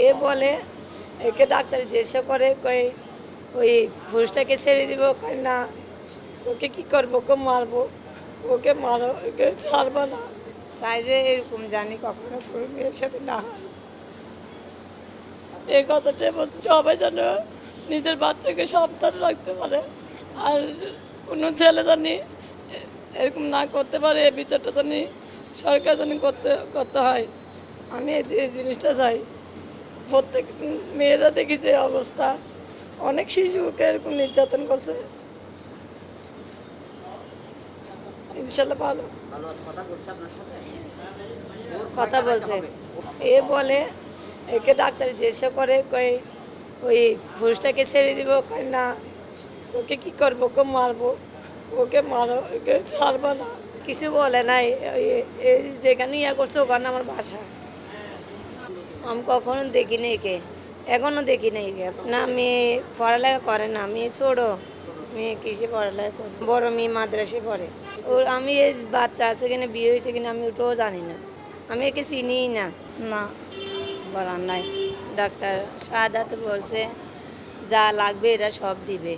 এ বলে একে ডাক্তার জিজ্ঞাসা করে কই ওই পুরুষটাকে ছেড়ে দিব, কই না ওকে কি করবো, ওকে মারবো, ওকে মারো, ওকে ছাড়বো না। চাই যে এরকম জানি কখনো কোনো মেয়ের সাথে না হয়। এই কথাটাই বলতে সবাই যেন নিজের বাচ্চাকে সাবধান রাখতে পারে, আর কোনো ছেলে জানি এরকম না করতে পারে। এই বিচারটা জানি সরকার জানি করতে হয়। আমি এই জিনিসটা চাই। প্রত্যেক মেয়েরা দেখি যে অবস্থা, অনেক শিশুকে এরকম নির্যাতন করছে। ইনশাল্লাহ ভালো কথা বলছে। এ বলে একে ডাক্তার জিজ্ঞাসা করে কই ওই পুরুষটাকে ছেড়ে দিব, কই না ওকে কি করবো, ওকে মারবো, ওকে মারো, ওকে ছাড়বো না। কিছু বলে নাই। এই যেখানে ইয়া করছে ওখানে আমার বাসা। আমি কখনো দেখিনি একে, এখনো দেখি নাই একে। না, মেয়ে পড়ালেখা করে না, মেয়ে ছোটো। মেয়ে কিসে পড়ালেখা করে, বড় মেয়ে মাদ্রাসে পড়ে। ওর আমি এর বাচ্চা আছে কিনা, বিয়ে হয়েছে কিনা আমি ওটাও জানি না। আমি একে চিনিই না। না, বলার নাই। ডাক্তার শাহাদাত বলছে যা লাগবে এরা সব দিবে।